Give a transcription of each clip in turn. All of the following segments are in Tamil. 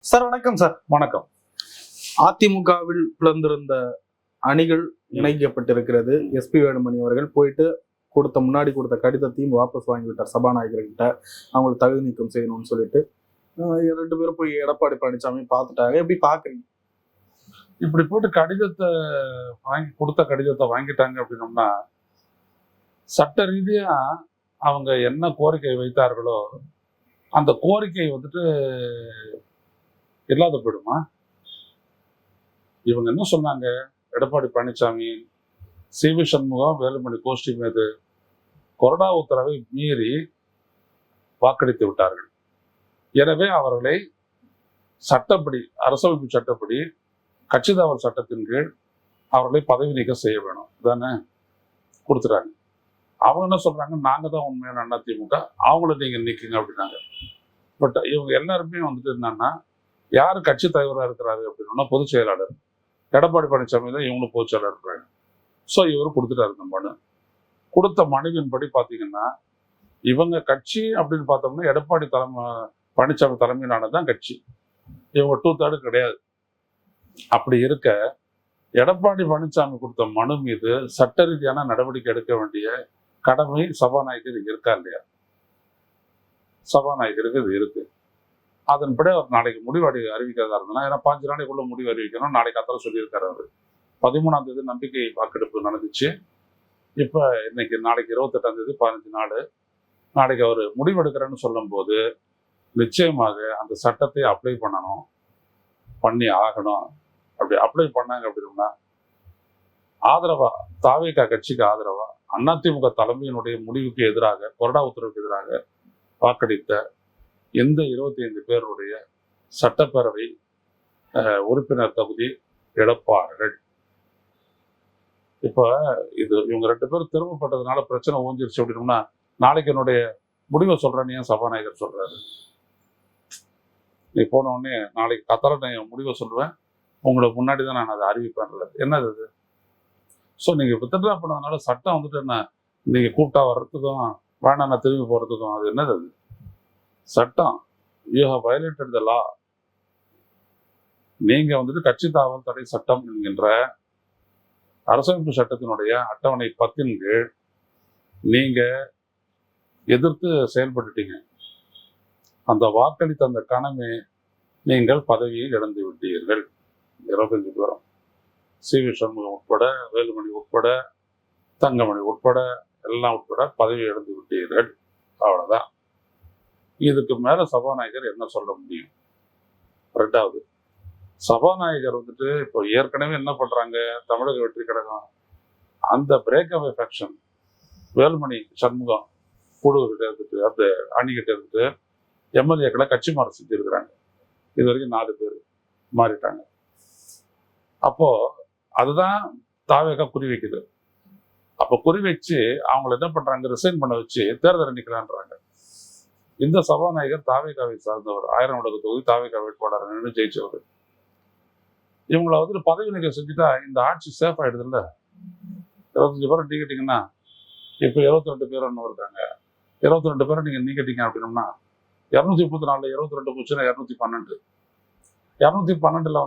சார் வணக்கம் சார். வணக்கம். அதிமுகவில் பிளந்திருந்த அணிகள் இணைக்கப்பட்டிருக்கிறது. எஸ்பி வேலுமணி அவர்கள் போயிட்டு முன்னாடி கொடுத்த கடிதத்தையும் வாபஸ் வாங்கிவிட்டார் சபாநாயகர்கிட்ட. அவங்களை தகுதி நீக்கம் செய்யணும்னு சொல்லிட்டு 2 பேரும் போய் எடப்பாடி பழனிசாமி பார்த்துட்டாங்க. எப்படி பாக்குறீங்க? இப்படி போட்டு கொடுத்த கடிதத்தை வாங்கிட்டாங்க அப்படின்னோம்னா, சட்ட ரீதியா அவங்க என்ன கோரிக்கை வைத்தார்களோ அந்த கோரிக்கை இல்லாத போயிடுமா? இவங்க என்ன சொன்னாங்க? எடப்பாடி பழனிசாமி, சி.வி. சண்முகம், வேலுமணி கோஷ்டி மீது கொறடா உத்தரவை மீறி வாக்களித்து விட்டார்கள். எனவே அவர்களை சட்டப்படி, அரசமைப்பு சட்டப்படி, கட்சித்தாவல் சட்டத்தின் கீழ் அவர்களை பதவி நீக்கம் செய்ய வேணும் தானே கொடுத்துட்டாங்க. அவங்க என்ன சொல்றாங்க? நாங்க தான் உண்மையான அதிமுக, அவங்கள நீங்க நீக்குங்க அப்படின்னாங்க. பட் இவங்க எல்லாருமே என்னன்னா, யாரு கட்சி தலைவராக இருக்கிறாரு அப்படின்னா பொதுச் செயலாளர் எடப்பாடி பழனிசாமி தான் இவங்களும் பொதுச் செயலாளர் இருக்கிறாங்க. ஸோ இவரு கொடுத்துட்டாரு இந்த மனு. கொடுத்த மனுவின்படி பார்த்தீங்கன்னா, இவங்க கட்சி அப்படின்னு பார்த்தோம்னா எடப்பாடி பழனிசாமி தலைமையிலானதான் கட்சி. இவங்க 2/3 கிடையாது. அப்படி இருக்க எடப்பாடி பழனிசாமி கொடுத்த மனு மீது சட்ட ரீதியான நடவடிக்கை எடுக்க வேண்டிய கடமை சபாநாயகர் இருக்கா இல்லையா? சபாநாயகருக்கு இது இருக்கு. அதன்படி அவர் நாளைக்கு முடிவு அறிவிக்கிறதா இருந்ததுன்னா, ஏன்னா 5 நாளைக்குள்ள முடிவு அறிவிக்கணும். நாளைக்கு அத்தனை சொல்லியிருக்காரு அவர். 13ஆம் தேதி நம்பிக்கை வாக்கெடுப்பு நடந்துச்சு. இப்போ நாளைக்கு 28ஆம் தேதி 15 நாள். நாளைக்கு அவர் முடிவெடுக்கிறேன்னு சொல்லும் போது நிச்சயமாக அந்த சட்டத்தை அப்ளை பண்ணி ஆகணும். அப்படி அப்ளை பண்ணாங்க அப்படின்னா ஆதரவா, தாவேகா கட்சிக்கு ஆதரவா, அதிமுக தலைமையினுடைய முடிவுக்கு எதிராக, கொறடா உத்தரவுக்கு எதிராக வாக்களித்த எந்த 25 பேருடைய சட்டப்பேரவை உறுப்பினர் தகுதி இழப்பார்கள். இப்ப இவங்க 2 பேரும் திரும்பப்பட்டதுனால பிரச்சனை ஓஞ்சிருச்சு அப்படின்னா, நாளைக்கு என்னுடைய முடிவை சொல்றேன்னு ஏன் சபாநாயகர் சொல்றாரு? நீ போன உடனே நாளைக்கு கத்தால நான் முடிவை சொல்லுவேன், உங்களுக்கு முன்னாடி தான் நான் அதை அறிவிப்பேன்ல, என்னது அது? ஸோ நீங்க வித்ட்ரா பண்ணதுனால சட்டம் என்ன, நீங்க கூப்பிட்டா வர்றதுக்கும் வேணாம் நான் திரும்பி போறதுக்கும் அது என்னது? அது சட்டம். யூ ஹவ் வயலேட்டட் த லா. நீங்க கட்சி தாவல் தடை சட்டம் என்கின்ற அரசமைப்பு சட்டத்தினுடைய அட்டவணை 10 கீழ் நீங்க எதிர்த்து செயல்பட்டுட்டீங்க. அந்த வாக்களித்த அந்த கணமே நீங்கள் பதவியை இழந்து விட்டீர்கள். 25 பேரும், சி.வி. சண்முகம் உட்பட, வேலுமணி உட்பட, தங்கமணி உட்பட, எல்லாம் உட்பட பதவியை இழந்து விட்டீர்கள். அவ்வளவுதான். இதுக்கு மேல சபாநாயகர் என்ன சொல்ல முடியும்? 2வது, சபாநாயகர் இப்போ ஏற்கனவே என்ன பண்றாங்க? தமிழக வெற்றி கழகம் அந்த break away faction Velumani Shanmugam குழுக்கிட்ட இருந்துட்டு, அந்த அணிகிட்ட இருந்துட்டு எம்எல்ஏக்களை கட்சி மாற செஞ்சு இருக்கிறாங்க. இது வரைக்கும் 4 பேர் மாறிட்டாங்க. அப்போ அதுதான் தாவேகா குறி வைக்குது. அப்போ குறி வச்சு அவங்களை என்ன பண்றாங்க? ரிசைன் பண்ண வச்சு தேர்தல் நிக்கலான்றாங்க. இந்த சபாநாயகர் தாவேகாவை சார்ந்தவர், 1000 விளக்கு தொகுதி தாவேகா வேட்பாளர் நின்று ஜெயிச்சவர். இவங்களை பதவி நீக்கம் செஞ்சுட்டா இந்த ஆட்சி சேஃப் ஆயிடுது இல்ல? 25 பேரை நீக்கிட்டீங்கன்னா, இப்போ 22 பேர் ஒன்று இருக்காங்க. 22 பேரை நீங்க நீக்கிட்டீங்க அப்படின்னோம்னா 234 22 போச்சுன்னா 212. 212ல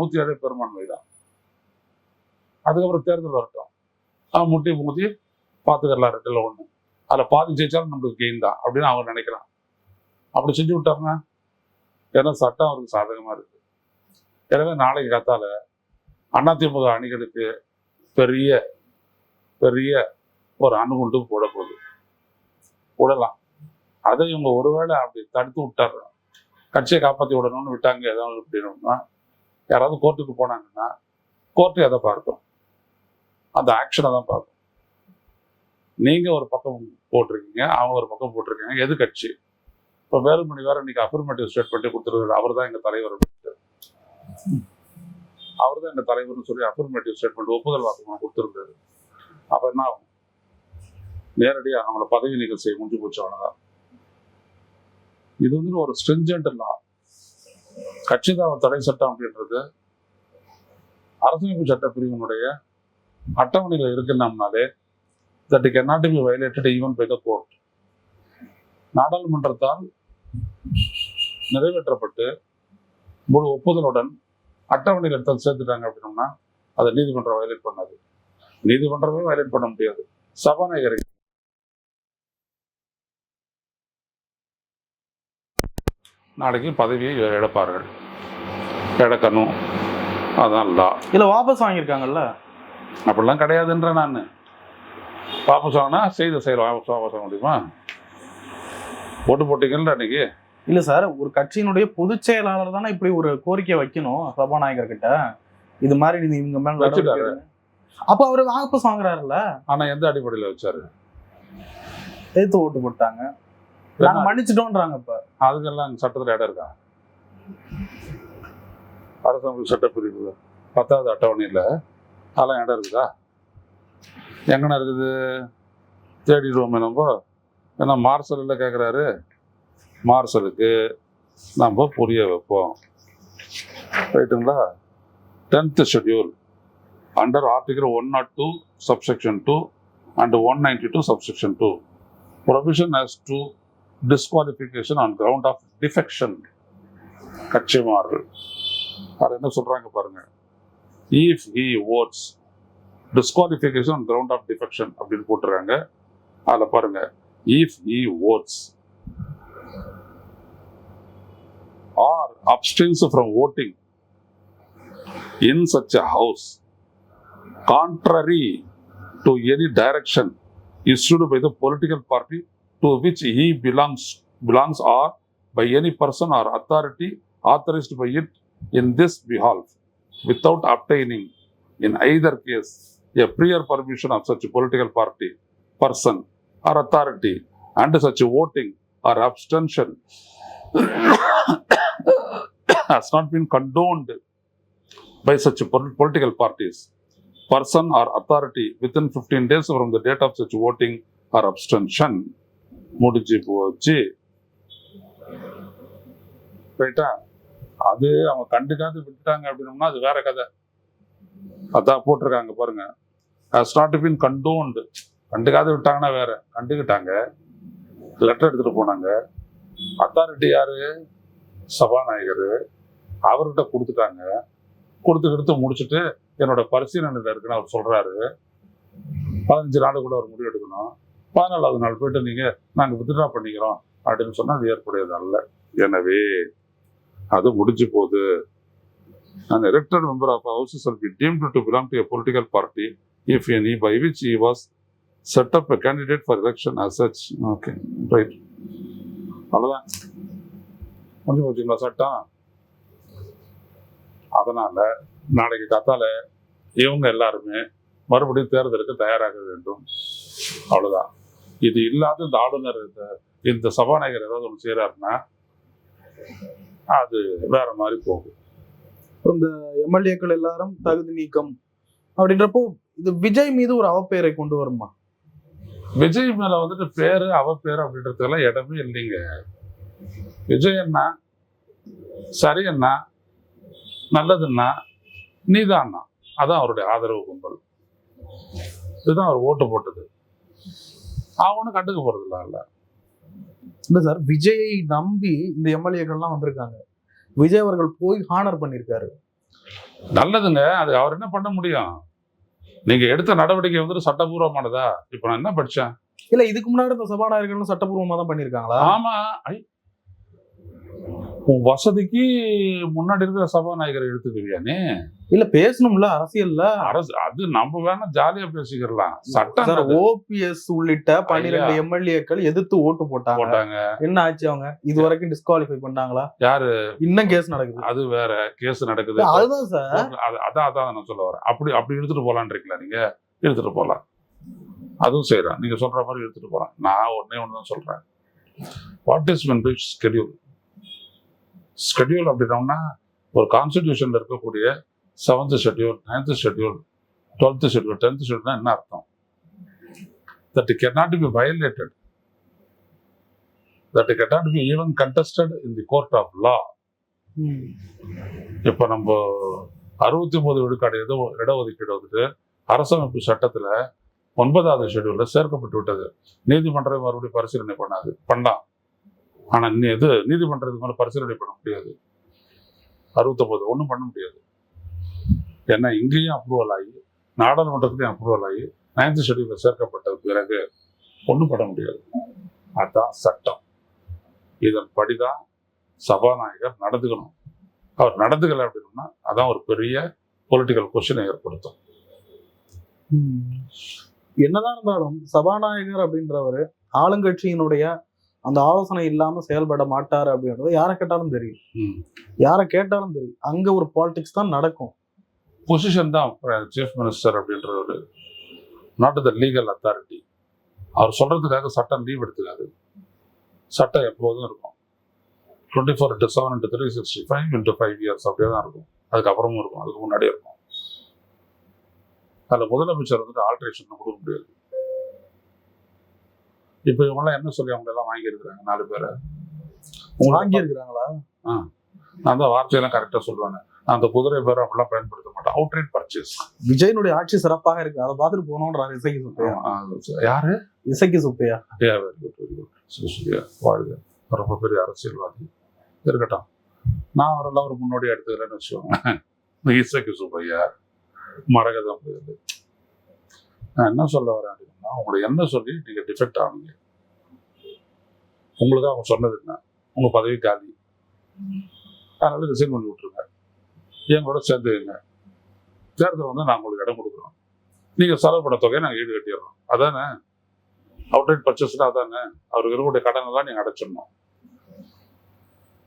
107 பெரும்பான்மை தான். அதுக்கப்புறம் தேர்தல் வரட்டும், முட்டி மூத்தி பார்த்துக்கலாம் 2ல் 1. அதில் பாதி ஜெயிச்சாலும் நம்மளுக்கு கெயின் தான் அப்படின்னு அவங்க நினைக்கிறான். அப்படி செஞ்சு விட்டாருன்னா, ஏன்னா சட்டம் அவருக்கு சாதகமா இருக்கு. எனவே நாளைக்கு கத்தால அதிமுக அணிகளுக்கு பெரிய பெரிய ஒரு அணுகுண்டு போட போகுது. விடலாம். அதை இவங்க ஒருவேளை அப்படி தடுத்து விட்டாரு, கட்சியை காப்பாற்றி விடணும்னு விட்டாங்க ஏதாவது அப்படின்னா, யாராவது கோர்ட்டுக்கு போனாங்கன்னா கோர்ட்டு எதை பார்க்கும்? அந்த ஆக்ஷனை தான் பார்க்கும். நீங்க ஒரு பக்கம் போட்டிருக்கீங்க, அவங்க ஒரு பக்கம் போட்டிருக்கீங்க. எது கட்சி? இப்போ வேலுமணி வேற இன்னைக்கு அஃபர்மேட்டிவ் ஸ்டேட்மெண்ட் கொடுத்துருக்காரு. அவர் தான் எங்க தலைவர், அவர் தான் எங்க தலைவர்னு சொல்லி அஃபர்மேட்டிவ் ஸ்டேட்மெண்ட் ஒப்புதல் வாக்குமூலம் கொடுத்துருக்காரு. அப்ப என்ன ஆகும்? நேரடியாக அவங்கள பதவி நீக்கம் செய்ய முடிஞ்சு போச்சு, அவ்வளவுதான். இது ஒரு ஸ்ட்ரிஞ்சன்ட் லா. கட்சிதாவல் தடை சட்டம் அப்படின்றது அரசமைப்பு சட்ட பிரிவினுடைய அட்டவணையில் இருக்குன்னாலே that it cannot be violated even by the court. நாடாளுமன்றத்தால் நிறைவேற்றப்பட்டு முழு ஒப்புதலுடன் அட்டவணையில் எடுத்து சேர்த்துட்டாங்க அப்படின்னோம்னா அதை நீதிமன்றம் வயலேட் பண்ணாது. நீதிமன்றமே வயலேட் பண்ண முடியாது. சபாநாயகரை நாளைக்கு பதவியை இழப்பார்கள், இழக்கணும். அதான் லா. இல்ல வாபஸ் வாங்கியிருக்காங்கல்ல, அப்படிலாம் கிடையாதுன்ற நான். வாபஸ் வாங்கினா செய்த செயல் வாபஸ் வாங்க முடியுமா? ஓட்டு போட்டீங்கல்ல அன்னைக்கு. இல்ல சார், ஒரு கட்சியினுடைய பொதுச் செயலாளர் தானே இப்படி ஒரு கோரிக்கை வைக்கணும் சபாநாயகர் கிட்ட. இது மாதிரி நீங்க இவங்க மேல வச்சுட்டாரு. அப்ப அவரு வாபஸ் வாங்குறாருல்ல. ஆனா எந்த அடிப்படையில வச்சாரு? எதிர்த்து ஓட்டு போட்டாங்க, நாங்க மன்னிச்சிட்டோன்றாங்க. இப்ப அதுக்கெல்லாம் சட்டத்துல இடம் இருக்கா? அரசமைப்பு சட்டப்பிரிவு 10வது அட்டவணையில அதெல்லாம் இடம் இருக்குதா? எங்கன இருக்குது? தேடிடுவோமே நம்ம. ஏன்னா மார்சலில் கேட்குறாரு, மார்சலுக்கு நம்ம புரிய வைப்போம். ரைட்டுங்களா? 10th schedule under article 102 subsection 2 and 192 subsection 2 provision as to disqualification on ground of defection. கட்சி மாறல். அது என்ன சொல்றாங்க பாருங்க. If he votes disqualification on ground of defection அப்படின்னு போட்டுறாங்க. அதில் பாருங்க, if he votes or abstains from voting in such a house contrary to any direction issued by the political party to which he belongs or by any person or authority authorized by it in this behalf without obtaining in either case a prior permission of such political party, person or authority, and such voting or abstention has not been condoned by such political parties, person or authority within 15 days from the date of such voting or abstention. முடிஞ்சு போச்சு. ரைட்டா? அது அவங்க கண்டுக்காது விட்டுட்டாங்க அப்படின்னோம்னா அது வேற கதை. அதான் போட்டிருக்காங்க பாருங்க. has not been condoned. கண்டுக்காது விட்டாங்கன்னா வேற. கண்டுக்கிட்டாங்க, லெட்டர் எடுத்துட்டு போனாங்க. அத்தாரிட்டி யாரு? சபாநாயகர். அவர்கிட்ட கொடுத்துட்டாங்க. கொடுத்து முடிச்சுட்டு என்னோட பரிசீலனையில் இருக்குன்னு அவர் சொல்றாரு. 15 நாளுக்குள்ள ஒரு முடிவு எடுக்கணும். 14வது நாள் போயிட்டு நீங்க நாங்க வித்ட்ரா பண்ணிக்கிறோம் அப்படின்னு சொன்னா அது ஏற்புடையது அல்ல. எனவே அது முடிஞ்சு போகுது. An elected member of a house shall be deemed to belong to a political party if any by which he was set up a candidate for election as such. Okay, right. அவ்வளவுதான். முடிஞ்சு போச்சுங்களா சட்டம்? அதனால நாளைக்கு கத்தால இவங்க எல்லாருமே மறுபடியும் தேர்தலுக்கு தயாராக வேண்டும். அவ்வளவுதான். இது இல்லாத இந்த ஆளுநர் இந்த சபாநாயகர் ஏதாவது ஒன்று செய்யறாருன்னா அது வேற மாதிரி போகும். இந்த எம்எல்ஏக்கள் எல்லாரும் தகுதி நீக்கம் அப்படின்றப்போ இது விஜய் மீது ஒரு அவப்பெயரை கொண்டு வருமா? விஜய் மேல வந்துட்டு பேரு அவப்பேரு அப்படின்றதுக்கெல்லாம் இடமே இல்லைங்க. விஜய் என்ன சரி என்ன நல்லதுன்னா நீதான்னா அதான் அவருடைய ஆதரவு கும்பல். இதுதான் அவர் ஓட்டு போட்டது. அவனும் கண்டுக்க போறது இல்ல. இல்ல சார், விஜயை நம்பி இந்த எம்எல்ஏக்கள்லாம் வந்திருக்காங்க. விஜய் அவர்கள் போய் ஹானர் பண்ணியிருக்காரு. நல்லதுங்க. அது அவர் என்ன பண்ண முடியும்? நீங்க எடுத்த நடவடிக்கை வந்துட்டு சட்டபூர்வமானதா? இப்ப நான் என்ன படிச்சேன்? இல்ல, இதுக்கு முன்னாடி இந்த சபாநாயகர்கள் சட்டபூர்வமா தான் பண்ணிருக்காங்களா? ஆமா. உன் வசதிக்கு முன்னாடி இருக்கிற சபாநாயகரை எடுத்துக்கிறியானே? இல்ல பேசணும்ல அரசியல்ல. அரசு அது நம்ம வேணா ஜாலியா பேசிக்கிறலாம். சட்டம் ஓபிஎஸ் உள்ளிட்ட 12 எம்எல்ஏக்கள் எதிர்த்து ஓட்டு போட்டாங்க. என்ன ஆச்சு? அவங்க இது வரைக்கும் டிஸ்குவாலிஃபை பண்ணாங்களா? யாரு? இன்னும் கேஸ் நடக்குது. அது வேற கேஸ் நடக்குது. அதுதான் சார். அதான் நான் சொல்ல வரேன். அப்படி எடுத்துட்டு போலான்னு இருக்கீங்களா? நீங்க எடுத்துட்டு போலாம். அதுவும் செய்யறேன். நீங்க சொல்ற மாதிரி எடுத்துட்டு போலாம். நான் ஒண்ணுதான் சொல்றேன். What is meant by schedule? Schedule அப்படின்னா ஒரு கான்ஸ்டிடியூஷன்ல இருக்கக்கூடிய 7th schedule, 9th schedule, 12th schedule, 10th ஷெட்யூல்னா என்ன அர்த்தம்? That it cannot be violated. That it cannot be even contested in the court of law. இப்ப நம்ம 69 விழுக்காடு இடஒதுக்கீடு வந்துட்டு அரசமைப்பு சட்டத்துல 9வது ஷெட்யூல்ல சேர்க்கப்பட்டு விட்டது. நீதிமன்றம் மறுபடியும் பரிசீலனை பண்ணலாம். ஆனா நீதிமன்றத்துக்கு மேல பரிசீலனை பண்ண முடியாது. 69 ஒன்றும் பண்ண முடியாது. ஏன்னா இங்கேயும் அப்ரூவல் ஆகி நாடாளுமன்றத்திலையும் அப்ரூவல் ஆகி 9th ஷெட்யூலில் சேர்க்கப்பட்ட பிறகு ஒன்றும் பண்ண முடியாது. அதுதான் சட்டம். இதன்படிதான் சபாநாயகர் நடந்துக்கணும். அவர் நடந்துக்கல அப்படின்னா அதான் ஒரு பெரிய பொலிட்டிக்கல் கொஸ்டினை ஏற்படுத்தும். என்னதான் இருந்தாலும் சபாநாயகர் அப்படின்றவர் ஆளுங்கட்சியினுடைய அந்த ஆலோசனை இல்லாம செயல்பட மாட்டாரு அப்படின்றது யாரை கேட்டாலும் தெரியும். அங்க ஒரு பாலிடிக்ஸ் தான் நடக்கும். பொசிஷன் தான் சீஃப் மினிஸ்டர் அப்படின்றவர், நாட் த லீகல் அத்தாரிட்டி. அவர் சொல்றதுக்காக சட்டம் லீவ் எடுத்துக்காது. சட்டம் எப்போதும் இருக்கும். 24/7 × 365 × 5 years அப்படியே தான் இருக்கும். அதுக்கப்புறமும் இருக்கும், அதுக்கு முன்னாடியே இருக்கும். அதில் முதலமைச்சர் வந்துட்டு ஆல்ட்ரேஷன் கொடுக்க முடியாது. இப்போ இவங்கெல்லாம் என்ன சொல்லி அவங்க எல்லாம் வாங்கியிருக்கிறாங்க 4 பேரை வாங்கியிருக்கிறாங்களா? நான் தான் வார்த்தையெல்லாம் கரெக்டாக சொல்லுவாங்க. நான் அந்த குதிரை பேரை அப்படிலாம் பயன்படுத்த மாட்டேன். Outright purchase. விஜயனுடைய ஆட்சி சிறப்பாக இருக்கு, அதை பார்த்துட்டு போனோன்றாரு இசைக்கு சுப்பையா. யாரு? இசைக்கு சுப்பையா. வாழ்க, ரொம்ப பெரிய அரசியல்வாதி இருக்கட்டும். நான் அவரெல்லாம் ஒரு முன்னோடியா எடுத்துக்கிறேன்னு வச்சுக்கோங்க. இசைக்கு சுப்பையா, மரகதம் புயல். நான் என்ன சொல்ல வரேன் அப்படின்னா, உங்களை என்ன சொல்லி நீங்க டிஃபெக்ட் ஆனீங்க? உங்களுக்கு அவங்க சொன்னது என்ன? உங்க பதவி காலி, அதனால ரிசைன் பண்ணி விட்டுருங்க, என் கூட சேர்ந்துங்க, தேர்தல் வந்து நாங்கள் உங்களுக்கு இடம் கொடுக்குறோம், நீங்க செலவு பண்ண தொகையை நாங்கள் ஈடு கட்டிடுறோம். அதானே அவுட்ரைட் பர்ச்சேஸ்னா? அதானே அவருக்கு இருக்கக்கூடிய கடனை தான் நீங்க அடைச்சிடணும்.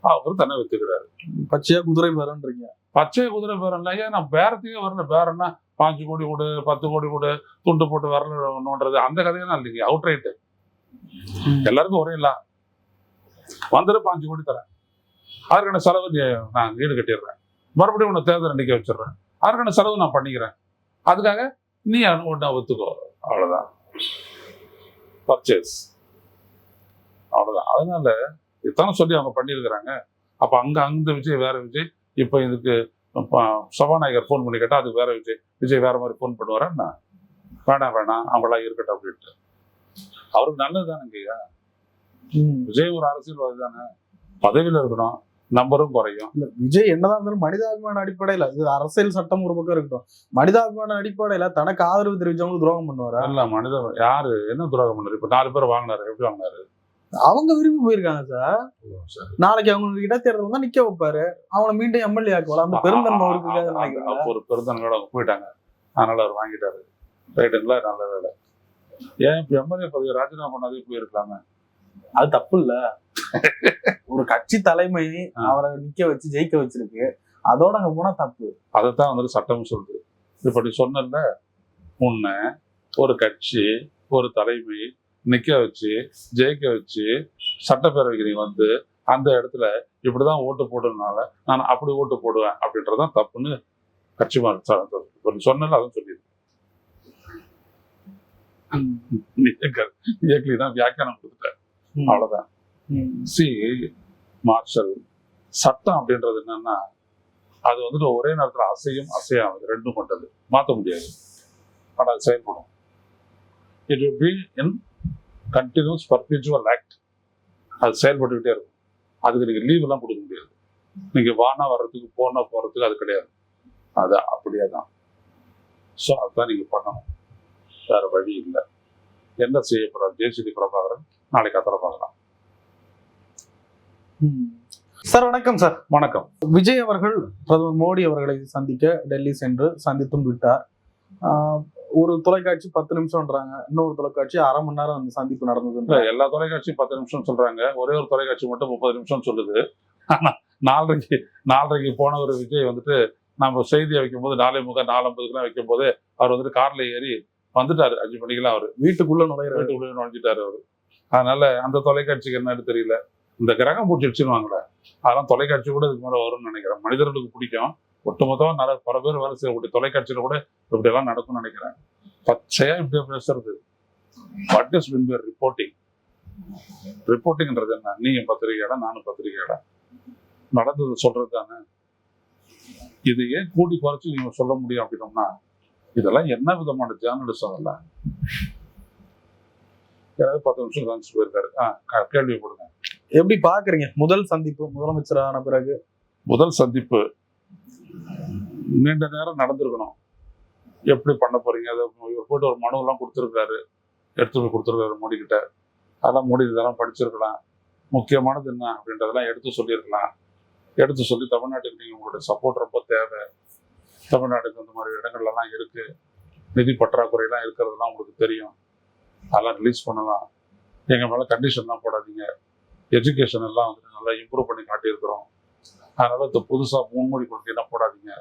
அவர் தன்னை வித்துக்கிறாரு. பச்சையா குதிரை பேரன்றீங்க. பச்சை குதிரை பேரம் இல்லை. ஏன் நான் பேரத்துக்கே வரல. பேரன்னா 5 கோடி கொடு, 10 கோடி கொடு, துண்டு போட்டு வரலன்றது அந்த கதையெல்லாம் இல்லைங்க. அவுட்ரைட்டு எல்லாருக்கும் ஒரே இல்லை. வந்துட்டு 5 கோடி தரேன், அதற்கான செலவு நான் ஈடு கட்டிடுறேன், மறுபடியும் உன்னை தேர்தல் நிற்க வச்சிடுறேன், அதற்கான செலவு நான் பண்ணிக்கிறேன், அதுக்காக நீ ஒன்றா ஒத்துக்கோ. அவ்வளோதான் பர்ச்சேஸ், அவ்வளோதான். அதனால இதான சொல்லி அவங்க பண்ணியிருக்கிறாங்க. அப்போ அந்த விஜய் வேற விஜய். இப்போ இதுக்கு சபாநாயகர் ஃபோன் பண்ணி கேட்டால் அதுக்கு வேற விஜய் வேற மாதிரி ஃபோன் பண்ணுவாரா? வேணாம் அவங்களாம் இருக்கட்டும் அப்படின்ட்டு. அவருக்கு நல்லது தானேங்கய்யா. விஜய் ஒரு அரசியல்வாதி தானே, பதவியில் இருக்கணும், நம்பரும் குறையும். இல்ல விஜய் என்னதான் இருந்தாலும் மனிதாபிமான அடிப்படையில, இது அரசியல் சட்டம் ஒரு பக்கம் இருக்கட்டும், மனிதாபிமான அடிப்படையில தனக்கு ஆதரவு தெரிவிச்சவங்களுக்கு துரோகம் பண்ணுவாரா? இல்ல, மனித யாரு என்ன துரோகம் பண்ணாரு? இப்ப 4 பேர் வாங்கினாரு, எப்படி வாங்கினாரு? அவங்க விரும்பி போயிருக்காங்க சார். நாளைக்கு அவங்க இடைத்தேர்தல் வந்தா நிக்க வைப்பாரு, அவங்களை மீண்டும் எம்எல்ஏ ஆக்குவாங்க. அந்த பெருந்தன்மை அவருக்கு ஒரு பெருந்தன்மையோட அவங்க போயிட்டாங்க, அதனால அவர் வாங்கிட்டாரு. ரைட்டுங்களா? நல்ல வேலை. ஏன் இப்ப எம்எல்ஏ பதவி ராஜினாமா பண்ணாதே போயிருக்கலாமே? அது தப்பு இல்ல. ஒரு கட்சி தலைமை அவரை நிக்க வச்சு ஜெயிக்க வச்சிருக்கு, அதோட அங்க போனா தப்பு. அதைத்தான் வந்துட்டு சட்டம் சொல்லுது. இப்படி சொன்ன உன்னை ஒரு கட்சி ஒரு தலைமை நிக்க வச்சு ஜெயிக்க வச்சு சட்டப்பேரவைக்கு நீ வந்து அந்த இடத்துல இப்படிதான் ஓட்டு போடுறதுனால நான் அப்படி ஓட்டு போடுவேன் அப்படின்றதான் தப்புன்னு கட்சி சொன்னல அதுவும் சொல்லியிருக்கு. தான் வியாக்கியானம் கொடுத்துட்டேன், அவ்வளவுதான். மார்ஷல் சட்டம் அப்படின்றது என்னன்னா, அது வந்துட்டு ஒரே நேரத்துல அசையும் அசையாவது ரெண்டும் கொண்டது, மாற்ற முடியாது. ஆனால் அது செயல்படும். It will be in continuous perpetual act. அது செயல்பட்டுக்கிட்டே இருக்கும். அதுக்கு நீங்க லீவ் எல்லாம் கொடுக்க முடியாது. நீங்க வானா வர்றதுக்கு போனா போறதுக்கு அது கிடையாது. அது அப்படியே தான். ஸோ அதுதான் நீங்க பண்ணணும், வேற வழி இல்லை. என்ன செய்ய போறாரு ஜெயஸ்ரீ பிரபாகரன்? நாளைக்கு அத்தனை பார்க்கலாம். சார் வணக்கம். சார் வணக்கம். விஜய் அவர்கள் பிரதமர் மோடி அவர்களை சந்திக்க டெல்லி சென்று சந்தித்தும் விட்டார். ஒரு தொலைக்காட்சி 10 நிமிஷம்ன்றாங்க, இன்னொரு தொலைக்காட்சி அரை மணி நேரம் அந்த சந்திப்பு நடந்தது. எல்லா தொலைக்காட்சியும் 10 நிமிஷம் சொல்றாங்க, ஒரே ஒரு தொலைக்காட்சி மட்டும் 30 நிமிஷம் சொல்லுது. ஆனா 4:30 போன ஒரு விஜய் வந்துட்டு நம்ம செய்தியை வைக்கும் போது 4:45 4:50 வைக்கும் போது அவர் வந்துட்டு கார்ல ஏறி வந்துட்டாரு. 5 மணிக்கெல்லாம் அவர் வீட்டுக்குள்ள நுழைஞ்சிட்டாரு அவரு. அதனால அந்த தொலைக்காட்சிக்கு என்னன்னு தெரியல. இந்த கிரகம் பிடிச்சிருச்சுன்னு வாங்கல, அதெல்லாம் தொலைக்காட்சி கூட இதுக்கு மேலே வரும்னு நினைக்கிறேன். மனிதர்களுக்கு பிடிக்கும், ஒட்டுமொத்தமாக நிறைய பல பேர் வேலை செய்யக்கூடிய தொலைக்காட்சியில கூட இப்படி எல்லாம் நடக்கும்னு நினைக்கிறேன். பச்சையா இப்படியே பேசுறது. What is mean by reporting? ரிப்போர்ட்டிங்ன்றது என்ன? நீங்க பத்திரிகையாடா, நானும் பத்திரிகையாடா, நடந்தது சொல்றது தானே. இது ஏன் கூட்டி குறைச்சு நீங்க சொல்ல முடியும் அப்படின்னோம்னா, இதெல்லாம் என்ன விதமான ஜேர்னலிசம்? அதெல்லாம் யாராவது 10 நிமிஷம் காமிச்சு போயிருக்காரு. கேள்வி போடுங்க. எப்படி பாக்குறீங்க முதல் சந்திப்பு? முதலமைச்சரான பிறகு முதல் சந்திப்பு நீண்ட நேரம் நடந்திருக்கணும். எப்படி பண்ண போறீங்க, அதை இவர் போயிட்டு ஒரு மனுவெல்லாம் கொடுத்துருக்காரு, எடுத்து போய் கொடுத்துருக்காரு மோடி கிட்ட. அதெல்லாம் மோடி இதெல்லாம் படிச்சிருக்கலாம், முக்கியமானது என்ன அப்படின்றதெல்லாம் எடுத்து சொல்லியிருக்கலாம். எடுத்து சொல்லி தமிழ்நாட்டுக்கு நீங்கள் உங்களுடைய சப்போர்ட் ரொம்ப தேவை, தமிழ்நாட்டுக்கு இந்த மாதிரி இடங்கள்லாம் இருக்கு, நிதி பற்றாக்குறையெல்லாம் இருக்கிறதுலாம் உங்களுக்கு தெரியும், அதெல்லாம் ரிலீஸ் பண்ணலாம், எங்கள் மேலே கண்டிஷன்லாம் போடாதீங்க, எஜுகேஷன் எல்லாம் வந்துட்டு நல்லா இம்ப்ரூவ் பண்ணி காட்டியிருக்கிறோம், அதனால இந்த புதுசாக 3 மொழி கொள்கையெல்லாம் போடாதீங்க,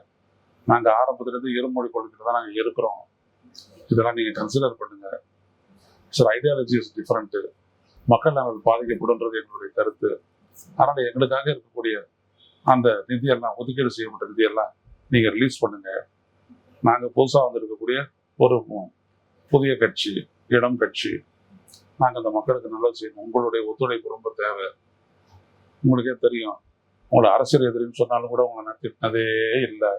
நாங்கள் ஆரம்பத்துலேருந்து 2 மொழி கொள்கையில் தான் நாங்கள் இருக்கிறோம், இதெல்லாம் நீங்கள் கன்சிடர் பண்ணுங்க. சார், ஐடியாலஜி இஸ் டிஃப்ரெண்ட்டு, மக்கள் நாங்கள் பாதிக்கப்படுன்றது எங்களுடைய கருத்து. அதனால் எங்களுக்காக இருக்கக்கூடிய அந்த நிதியெல்லாம், ஒதுக்கீடு செய்யப்பட்ட நிதியெல்லாம் நீங்கள் ரிலீஸ் பண்ணுங்க. நாங்கள் புதுசாக வந்திருக்கக்கூடிய ஒரு புதிய கட்சி, இடம் கட்சி, நாங்கள் அந்த மக்களுக்கு நல்லது செய்யணும், உங்களுடைய ஒத்துழைப்பு ரொம்ப தேவை. உங்களுக்கே தெரியும், உங்களை அரசியல் எதிரின்னு சொன்னாலும் கூட உங்களை நான் திட்டினதே இல்லை,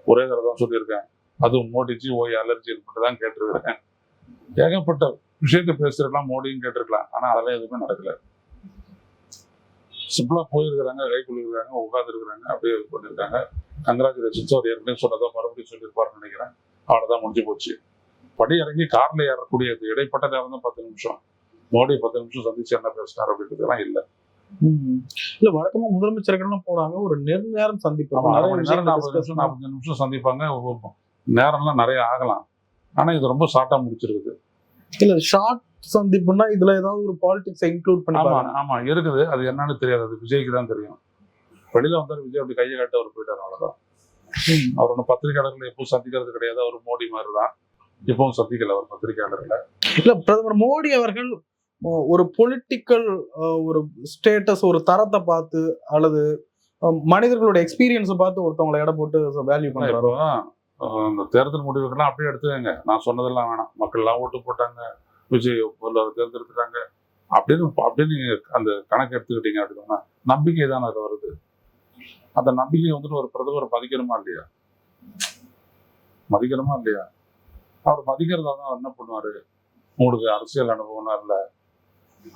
ஒரே தடவை தான் சொல்லியிருக்கேன், அதுவும் மோடிஜி ஓய் அலர்ஜி மட்டும் தான் கேட்டிருக்கிறேன். ஏகப்பட்ட விஷயத்தை பேசுறதுலாம் மோடியும் கேட்டிருக்கலாம், ஆனால் அதெல்லாம் எதுவுமே நடக்கல. சிம்பிளா போயிருக்கிறாங்க, கை குளிர்கிறாங்க, உட்காந்துருக்குறாங்க, அப்படியே இது பண்ணியிருக்காங்க. கங்க்ராச்சுலேஷன்ஸ். அவர் ஏற்கனவே சொன்னதோ மறுபடியும் சொல்லியிருப்பாருன்னு நினைக்கிறேன். அவ்வளோதான், முடிஞ்சு போச்சு. படி இறங்கி கார்ல ஏறக்கூடிய இடைப்பட்ட நேரம் தான் 10 நிமிஷம். மோடி 10 நிமிஷம் சந்திச்சு என்ன பேசினார் அப்படின்றதுலாம் இல்லை. இல்ல, வழக்கமா முதலமைச்சர்கள்லாம் போனாங்க, ஒரு நெடுநேரம் சந்திப்பாங்க, 40 நிமிஷம் சந்திப்பாங்க. நேரம்லாம் நிறைய ஆகலாம், ஆனா இது ரொம்ப ஷார்ட்டா முடிச்சிருக்குது. இல்ல, ஷார்ட் சந்திப்புன்னா இதுல ஏதாவது ஒரு பாலிடிக்ஸ் இன்க்ளூட் பண்ணி ஆமா இருக்குது. அது என்னன்னு தெரியாது, அது விஜய்க்கு தான் தெரியும். வெளியில வந்தாரு விஜய் அப்படி கையை காட்ட அவர் போயிட்டார், அவ்வளவுதான். அவர் ஒன்றும் பத்திரிகையாளர்களை எப்பவும் சந்திக்கிறது கிடையாது, அவர் மோடி மாதிரி தான் இப்பவும் சந்திக்கல அவர் பத்திரிகையாளர்களை. இல்ல, பிரதமர் மோடி அவர்கள் ஒரு பொலிட்டிக்கல் ஒரு ஸ்டேட்டஸ், ஒரு தரத்தை பார்த்து அல்லது மனிதர்களோட எக்ஸ்பீரியன்ஸை பார்த்து ஒருத்தவங்களை எடை போட்டு வேல்யூ பண்றாரு. இந்த தேர்தல் முடிவுகள்லாம் அப்படியே எடுத்துக்கங்க, நான் சொன்னதெல்லாம் வேணாம். மக்கள் எல்லாம் ஓட்டு போட்டாங்க, விஜய் தேர்ந்தெடுத்துட்டாங்க அப்படின்னு அந்த கணக்கு எடுத்துக்கிட்டீங்க அப்படின்னா நம்பிக்கை தானே அது வருது. அந்த நம்பிக்கையை வந்துட்டு ஒரு பிரதமரை மதிக்கணுமா இல்லையா? அவர் மதிக்கிறதா தான் என்ன பண்ணுவாரு, உங்களுக்கு அரசியல் அனுபவம்லாம் இல்லை,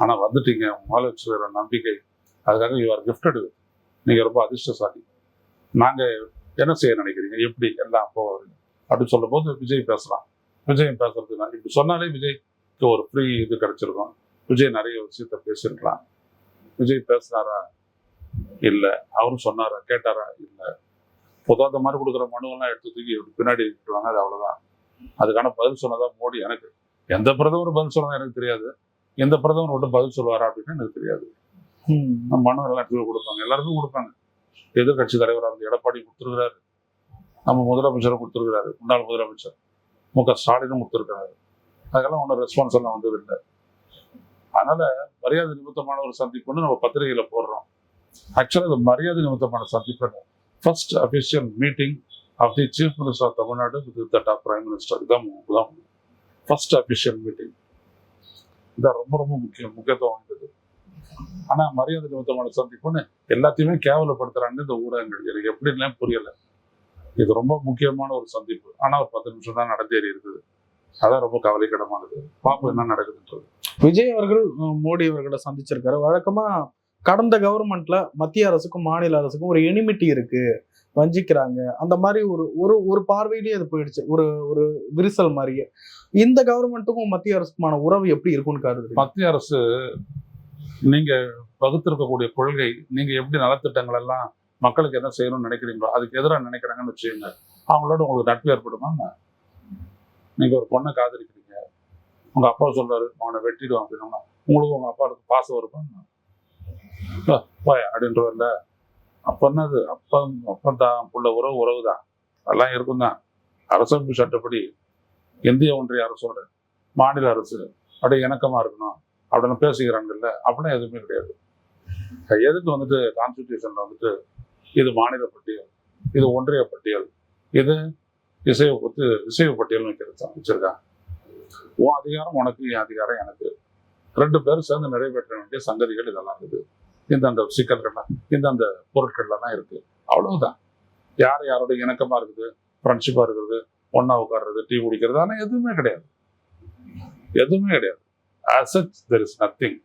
ஆனா வந்துட்டீங்க, மேல வச்சுக்கிற நம்பிக்கை, அதுக்காக யூ ஆர் கிஃப்டட், நீங்க ரொம்ப அதிர்ஷ்டசாலி, நாங்க என்ன செய்ய நினைக்கிறீங்க, எப்படி எல்லாம் போவாரு அப்படின்னு சொல்லும் போது விஜய் பேசலாம். விஜய் பேசுறது இப்படி சொன்னாலே விஜய்க்கு ஒரு ஃப்ரீ இது கிடைச்சிருக்கும். விஜய் நிறைய விஷயத்த பேசியிருக்கலாம். விஜய் பேசுனாரா இல்லை, அவரும் சொன்னாரா கேட்டாரா இல்லை. பொதுவாக அந்த மாதிரி கொடுக்குற மனுவெல்லாம் எடுத்து தூக்கி பின்னாடி விட்டுருவாங்க, அது அவ்வளோதான். அதுக்கான பதில் சொன்னதா மோடி? எனக்கு எந்த பிரதமர் பதில் சொன்னதா எனக்கு தெரியாது, எந்த பிரதமர் மட்டும் பதில் சொல்லுவாரா அப்படின்னு எனக்கு தெரியாது. மனு எல்லாம் எடுத்து கொடுப்பாங்க, எல்லாருக்கும் கொடுப்பாங்க. எதிர்கட்சி தலைவராக இருந்து எடப்பாடி கொடுத்துருக்கிறாரு, நம்ம முதலமைச்சரும் கொடுத்துருக்கிறாரு, முன்னாள் முதலமைச்சர் மு.க. ஸ்டாலினும் கொடுத்துருக்கிறாரு. அதுக்கெல்லாம் ஒன்றும் ரெஸ்பான்ஸ் எல்லாம் வந்ததில்லை. அதனால மரியாதை நிமித்தமான ஒரு சந்திப்புன்னு நம்ம பத்திரிகையில போடுறோம். ஆக்சுவலாக இது மரியாதை நிமித்தமான சந்திப்பு. First official meeting of the chief minister of Tamil Nadu with the top prime minister. இதுதான் ஃபர்ஸ்ட் அஃபிஷியல் மீட்டிங். இதான் ரொம்ப ரொம்ப முக்கியத்துவம் வாய்ந்தது. ஆனா மரியாதை நிமித்தமான சந்திப்புன்னு எல்லாத்தையுமே கேவலப்படுத்துறாங்க இந்த ஊடகங்கள். எனக்கு எப்படின்னு புரியல. இது ரொம்ப முக்கியமான ஒரு சந்திப்பு, ஆனா ஒரு 10 நிமிஷம் தான் நடந்தேறி இருக்குது. அதான் ரொம்ப கவலைக்கிடமானது. பாப்போம் என்ன நடக்குதுன்றது. விஜய் அவர்கள் மோடி அவர்களை சந்திச்சிருக்காரு. வழக்கமா கடந்த கவர்மெண்ட்ல மத்திய அரசுக்கும் மாநில அரசுக்கும் ஒரு எனிமிட்டி இருக்கு, வஞ்சிக்கிறாங்க, அந்த மாதிரி ஒரு பார்வையிலேயே அது போயிடுச்சு, ஒரு விரிசல் மாதிரியே. இந்த கவர்மெண்ட்டுக்கும் மத்திய அரசுக்குமான உறவு எப்படி இருக்கும்னு கருது? மத்திய அரசு நீங்க வகுத்திருக்கக்கூடிய கொள்கை, நீங்க எப்படி நலத்திட்டங்கள் எல்லாம் மக்களுக்கு என்ன செய்யணும்னு நினைக்கிறீங்களோ அதுக்கு எதிராக நினைக்கிறாங்கன்னு வச்சுக்கோங்க, அவங்களோட உங்களுக்கு நட்பு ஏற்படுமா? நீங்க ஒரு பொண்ணை காதலிக்கிறீங்க, உங்க அப்பா சொல்றாரு அவனை வெட்டிடுவான் அப்படின்னா உங்களுக்கு உங்க அப்பாவுக்கு பாசம் வருப்பான்னு அப்படின்றதில்ல. அப்ப என்னது, அப்பந்தான் புள்ள உறவு தான், அதெல்லாம் இருக்கும் தான். அரசமைப்பு சட்டப்படி இந்திய ஒன்றிய அரசோட மாநில அரசு அப்படியே இணக்கமா இருக்கணும் அப்படின்னு பேசிக்கிறாங்கல்ல, அப்படின்னா எதுவுமே கிடையாது. எதுக்கு வந்துட்டு கான்ஸ்டிடியூஷன்ல வந்துட்டு இது மாநில பட்டியல், இது ஒன்றிய பட்டியல், இது இசைவு பட்டியல் வச்சிருக்காங்க. உன் அதிகாரம் உனக்கு, என் அதிகாரம் எனக்கு, 2 பேரும் சேர்ந்து நிறைவேற்ற வேண்டிய சங்கதிகள் இதெல்லாம் இருக்குது. இந்தந்த சிக்கல்கள்லாம் இந்தந்த பொருட்கள்லாம் இருக்கு, அவ்வளவுதான். யாரோட இணக்கமா இருக்குது, ஃப்ரெண்ட்ஷிப்பா இருக்கிறது, ஒன்னா உட்காடுறது, டீ குடிக்கிறது, ஆனால் எதுவுமே கிடையாது. As such, there is nothing.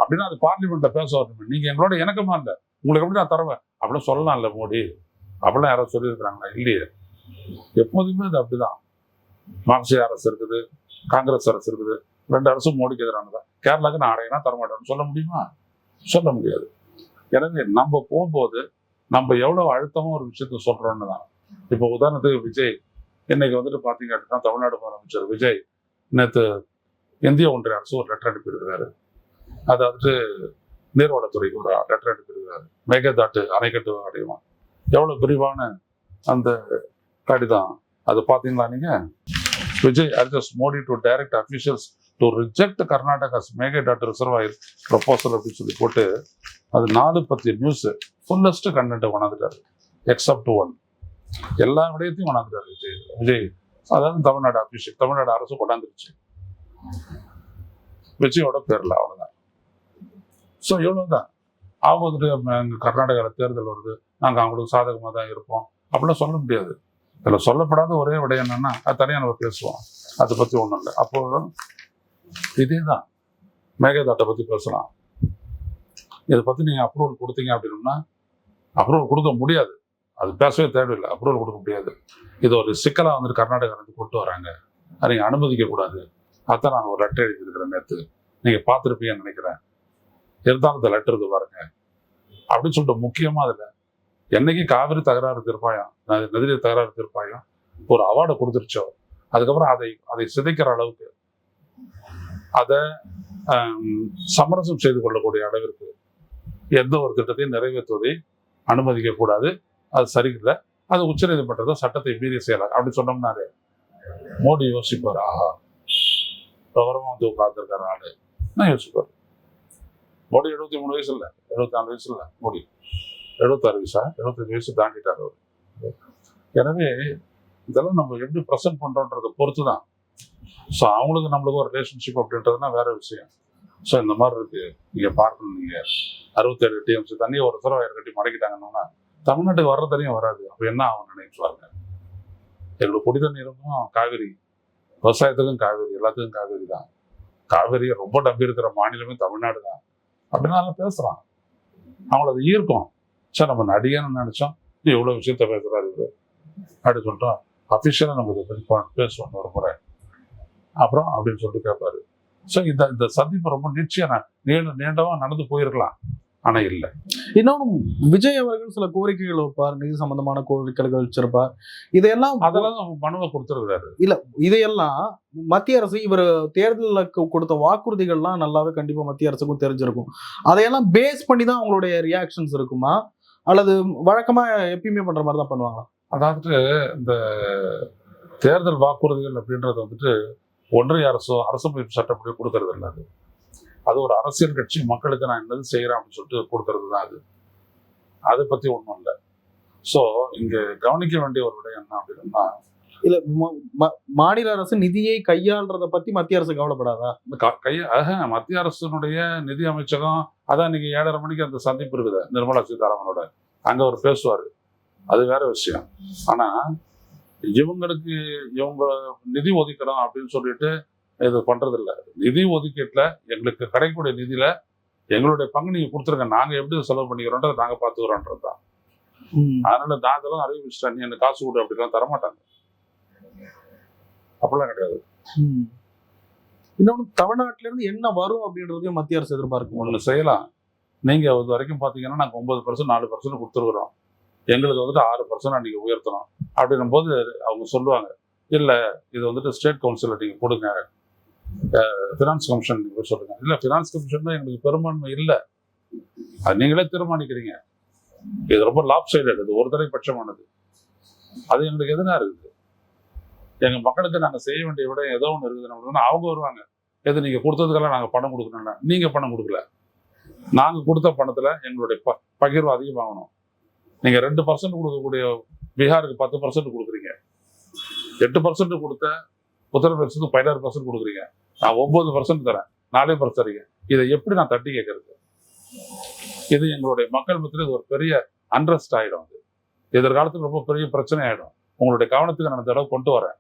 அப்படின்னா அது பார்லிமெண்ட்ல பேச வரணும். நீங்க எங்களோட இணக்கமா இல்லை, உங்களுக்கு எப்படி நான் தருவேன் அப்படின்னு சொல்லலாம்ல மோடி. அப்படிலாம் யாராவது சொல்லியிருக்கிறாங்களா? இல்லையே. எப்போதுமே அது அப்படிதான். மார்க்சிய அரசு இருக்குது, காங்கிரஸ் அரசு இருக்குது, 2 அரசும் மோடிக்கு எதிரானதான். கேரளாவுக்கு நான் அடையினா தரமாட்டேன்னு சொல்ல முடியுமா? சொல்ல முடியாது. எனவே நம்ம போகும்போது நம்ம எவ்வளவு அழுத்தமா ஒரு விஷயத்த சொல்றோம்னு தான். இப்போ உதாரணத்துக்கு விஜய் இன்னைக்கு வந்துட்டு பாத்தீங்க அப்படின்னா தமிழ்நாடு முதலமைச்சர் விஜய் நேற்று இந்திய ஒன்றிய அரசு ஒரு லெட்டர் அனுப்பியிருக்கிறாரு. அதாவது நீர்வளத்துறைக்கு ஒரு லெட்டர் அனுப்பியிருக்கிறாரு. மேகதாட்டு அணைக்கட்டு அடையுமா எவ்வளவு விரிவான அந்த கடிதம். அது பாத்தீங்களா நீங்க? Vijay urges Modi to direct officials to reject Karnataka's Meghadat reservoir proposal அப்படின்னு சொல்லி போட்டு அது 4 நியூஸ் ஃபுல்லஸ்ட் கண்டென்ட்டை கொண்டாந்துட்டாரு. எக்ஸப்ட் ஒன், எல்லா விடயத்தையும் கொண்டாந்துட்டாரு விஜய். அதாவது தமிழ்நாடு அரசு கொண்டாந்துருச்சு விஜயோட பேர்ல, அவ்வளவுதான். ஸோ இவ்வளவுதான். அவங்க வந்துட்டு எங்க கர்நாடகாவில் தேர்தல் வருது, நாங்கள் அவங்களுக்கு சாதகமாக தான் இருப்போம் அப்படிலாம் சொல்ல முடியாது. இதில் சொல்லப்படாத ஒரே விட என்னன்னா அது தனியாக நம்ம பேசுவோம், அதை பற்றி ஒன்றும் இல்லை. அப்போ இதே தான் மேகதாட்டை பற்றி பேசலாம். இதை பற்றி நீங்கள் அப்ரூவல் கொடுத்தீங்க அப்படின்னா அப்ரூவல் கொடுக்க முடியாது, அது பேசவே தேவையில்லை, அப்ரூவல் கொடுக்க முடியாது. இது ஒரு சிக்கலாக வந்துட்டு கர்நாடகாவிலேருந்து கொண்டு வராங்க, அதை நீங்கள் அனுமதிக்க கூடாது. அதான் நான் ஒரு லெட்டர் எழுதியிருக்கிறேன் நேற்று, நீங்கள் பார்த்துருப்பீங்கன்னு நினைக்கிறேன். இருந்தாலும் இந்த லெட்டர் இது பாருங்க அப்படின்னு சொல்லிட்டு முக்கியமாக அதில் என்னைக்கு காவிரி தகராறு தீர்ப்பாயம் நதிநீர் தகராறு தீர்ப்பாயம் ஒரு அவார்டை கொடுத்துருச்சோ அதுக்கப்புறம் அதை சிதைக்கிற அளவுக்கு அதை சமரசம் செய்து கொள்ளக்கூடிய அளவிற்கு எந்த ஒரு திட்டத்தையும் நிறைவேற்றுவதை அனுமதிக்க கூடாது, அது சரியில்லை, அது உச்சநீதிமன்றத்தை சட்டத்தை மீறி செய்யலாம் அப்படின்னு சொன்னோம்னாரு மோடி யோசிப்பார். ஆஹா, விவரமா வந்து உட்கார்ந்துருக்காரு ஆளு, நான் யோசிப்பார். மோடி 73 வயசு இல்லை, 74 வயசு இல்லை, மோடி 76 வயசா 75 வயசு தாண்டிட்டார் அவர். எனவே இதெல்லாம் நம்ம எப்படி ப்ரெசென்ட் பண்றோன்றதை பொறுத்து தான். ஸோ அவங்களுக்கு நம்மளுக்கு ஒரு ரிலேஷன்ஷிப் அப்படின்றதுனா வேற விஷயம். ஸோ இந்த மாதிரி இருக்கு, நீங்க பார்க்கணும். நீங்க 67 டிஎம்சி தண்ணி ஒரு சிறவாயர் கட்டி மடக்கிட்டாங்கன்னா தமிழ்நாட்டுக்கு வர்ற தண்ணியும் வராது. அப்போ என்ன ஆகும் நினைச்சுவாங்க. எங்களுக்கு குடி தண்ணீருக்கும் காவிரி, விவசாயத்துக்கும் காவிரி, எல்லாத்துக்கும் காவிரி தான். காவிரியை ரொம்ப நம்பி இருக்கிற மாநிலமே தமிழ்நாடு தான் அப்படின்னால பேசுறான். அவங்கள அது ஈர்க்கும். சார் நம்ம நடிகன்னு நினைச்சோம், எவ்வளவு விஷயத்த பேசுறாரு இது அப்படின்னு சொல்லிட்டோம். அஃபிஷியலாக நம்ம இதை பற்றி பேசுவோம் ஒரு முறை அப்புறம் அப்படின்னு சொல்லிட்டு கேட்பாரு. ஸோ இந்த சந்திப்பு ரொம்ப நிச்சயம் நீண்டவா நடந்து போயிருக்கலாம், ஆனா இல்லை. இன்னொன்னு விஜய் அவர்கள் சில கோரிக்கைகள் வைப்பார், நிதி சம்பந்தமான கோரிக்கைகள் வச்சிருப்பார். இதையெல்லாம் அதெல்லாம் மனுவை கொடுத்துருக்காரு. இல்ல, இதையெல்லாம் மத்திய அரசு இவர் தேர்தலுக்கு கொடுத்த வாக்குறுதிகள்லாம் நல்லாவே கண்டிப்பா மத்திய அரசுக்கும் தெரிஞ்சிருக்கும். அதையெல்லாம் பேஸ் பண்ணி தான் அவங்களுடைய ரியாக்ஷன்ஸ் இருக்குமா, அல்லது வழக்கமா எப்பயுமே பண்ற மாதிரி தான் பண்ணுவாங்களா? அதாவது இந்த தேர்தல் வாக்குறுதிகள் அப்படின்றது வந்துட்டு ஒன்றிய அரசோ அரசமைப்பு சட்டப்படி கொடுக்கறது இல்லை. அது ஒரு அரசியல் கட்சி மக்களுக்கு நான் என்னது செய்யறேன் அப்படின்னு சொல்லிட்டு கொடுக்கறது தான் அது. அதை பத்தி ஒன்றும் இல்லை. ஸோ இங்க கவனிக்க வேண்டிய ஒரு விடயம் என்ன அப்படின்னா, இல்ல மாநில அரசு நிதியை கையாள்றத பத்தி மத்திய அரசு கவலைப்படாதா? மத்திய அரசினுடைய நிதி அமைச்சகம் அதான் இன்னைக்கு 7:30 மணிக்கு அந்த சந்திப்பு இருக்குது நிர்மலா சீதாராமனோட, அங்க அவர் பேசுவாரு, அது வேற விஷயம். ஆனா இவங்க நிதி ஒதுக்கணும் அப்படின்னு சொல்லிட்டு இது பண்றது இல்லை. நிதி ஒதுக்கீட்டுல எங்களுக்கு கிடைக்கக்கூடிய நிதியில எங்களுடைய பங்கு நீங்க கொடுத்துருங்க, நாங்க எப்படி செலவு பண்ணிக்கிறோன்றதை நாங்க பாத்துக்கிறோன்றதுதான். அதனால நான் இதெல்லாம் அறிவிச்சிட்டேன், நீ எனக்கு காசு கொடு அப்படிலாம் தரமாட்டாங்க, அப்படிலாம் கிடையாது. இன்னொன்னு தமிழ்நாட்டில இருந்து என்ன வரும் அப்படின்றதையும் மத்திய அரசு எதிர்பார்க்கும். ஒண்ணு செய்யலாம், நீங்க இது வரைக்கும் பாத்தீங்கன்னா நாங்க 9% 4% கொடுத்துருக்குறோம், எங்களுக்கு வந்துட்டு 6% நீங்க உயர்த்தணும் அப்படின்னும் போது அவங்க சொல்லுவாங்க, இல்ல இது வந்துட்டு ஸ்டேட் கவுன்சில் நீங்க கொடுங்க, ஃபினான்ஸ் கமிஷன் நீங்க சொல்லுங்க. இல்ல ஃபினான்ஸ் கமிஷன் தான் எங்களுக்கு பெரும்பான்மை இல்லை, அது நீங்களே தீர்மானிக்கிறீங்க, இது ரொம்ப லாப் சைடட், இது ஒரு தடவை பட்சமானது, அது எங்களுக்கு எதுனா இருக்குது, எங்க மக்களுக்கு நாங்க செய்ய வேண்டிய விட ஏதோ ஒண்ணு இருக்குது. அவங்க வருவாங்க, எது நீங்க கொடுத்ததுக்கெல்லாம் நாங்க பணம் கொடுக்கணும்னா நீங்க பணம் கொடுக்கல, நாங்க கொடுத்த பணத்துல எங்களுடைய பகிர்வு அதிகமாகணும். நீங்க 2% கொடுக்கக்கூடிய பீகாருக்கு 10% கொடுக்குறீங்க, 8% கொடுத்த உத்தரப்பிரதேசத்துக்கு 16% கொடுக்குறீங்க, நான் 9% தரேன், 4% தரீங்க, இதை எப்படி நான் தட்டி கேட்கறது? இது எங்களுடைய மக்கள் மத்தியில் இது ஒரு பெரிய அன்ரெஸ்ட் ஆயிடும், அது எதிர்காலத்துக்கு ரொம்ப பெரிய பிரச்சனை ஆயிடும். உங்களுடைய கவனத்துக்கு நான் தடவை கொண்டு வரேன்,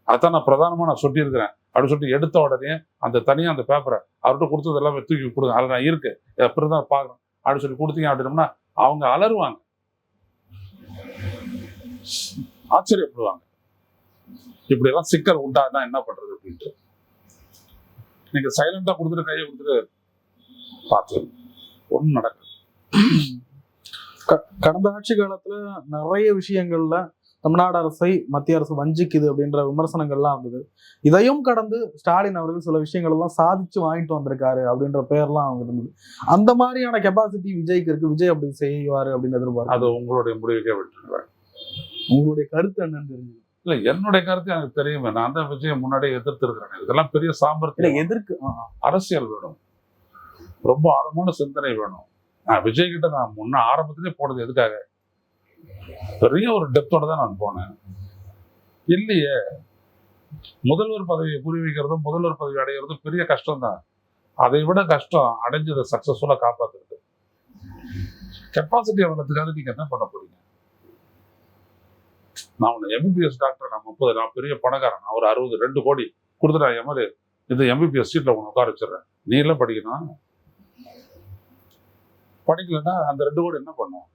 அதான் நான் பிரதானமா நான் சொல்லியிருக்கிறேன் அப்படின்னு சொல்லிட்டு எடுத்த உடனே அந்த தனியா அந்த பேப்பரை அவர்கிட்ட கொடுத்தது எல்லாமே தூக்கி கொடுங்க, அதில் நான் இருக்கு எப்படி தான் பாக்குறேன் அப்படின்னு சொல்லி கொடுத்தீங்க அப்படின்னோம்னா அவங்க அலறுவாங்க. ஆச்சரியப்படுவாங்க. இப்படி எல்லாம் சிக்கல் உண்டானா என்ன பண்றது அப்படின்ட்டு. நீங்க சைலண்டா கொடுத்துட்டு கையை கொடுத்துட்டு பார்த்து ஒண்ணும் நடக்கும். கடந்த ஆட்சி காலத்துல நிறைய விஷயங்கள்ல தமிழ்நாடு அரசை மத்திய அரசு வஞ்சிக்குது அப்படின்ற விமர்சனங்கள்லாம் இருந்தது. இதையும் கடந்து ஸ்டாலின் அவர்கள் சில விஷயங்கள் எல்லாம் சாதிச்சு வாங்கிட்டு வந்திருக்காரு அப்படின்ற பேர்லாம் அவங்க இருந்தது. அந்த மாதிரியான கெப்பாசிட்டி விஜய்க்கு இருக்கு. விஜய் அப்படி செய்வாரு அப்படின்னு எதிர்பார்க்க. அது உங்களுடைய முடிவுக்கே விட்டுருவேன். உங்களுடைய கருத்து என்னன்னு தெரிஞ்சு? இல்ல, என்னுடைய கருத்து எனக்கு தெரியுமே. நான் தான் விஜயை முன்னாடியே எதிர்த்து இருக்கிறேன். இதெல்லாம் பெரிய சாமர்த்தியம். எதிர்க்கு அரசியல் வேணும், ரொம்ப ஆழமான சிந்தனை வேணும். விஜய் கிட்ட நான் முன்ன ஆரம்பத்திலே போனது எதுக்காக? பெரிய ஒரு டெப்தோட தான் நான் போனேன். இல்லையே, முதல்வர் பதவியை குறி வைக்கிறதும் முதல்வர் பதவி அடைகிறதும் பெரிய கஷ்டம் தான். அதை விட கஷ்டம் அடைஞ்சதை சக்சஸ்ஃபுல்லா காப்பாத்துறது. கெப்பாசிட்டி வளர்த்துக்காக நீங்க என்ன பண்ண போறீங்க? நான் ஒன்று எம்பிபிஎஸ் டாக்டர், நான் 30, நான் பெரிய பணக்காரன், நான் ஒரு 60 2 கோடி கொடுத்துட்டா எம்எல்ஏ இந்த எம்பிபிஎஸ் சீட்ல உனக்கு உட்கார வச்சிடறேன். நீ எல்லாம் படிக்கணும். படிக்கலன்னா அந்த 2 கோடி என்ன பண்ணும்?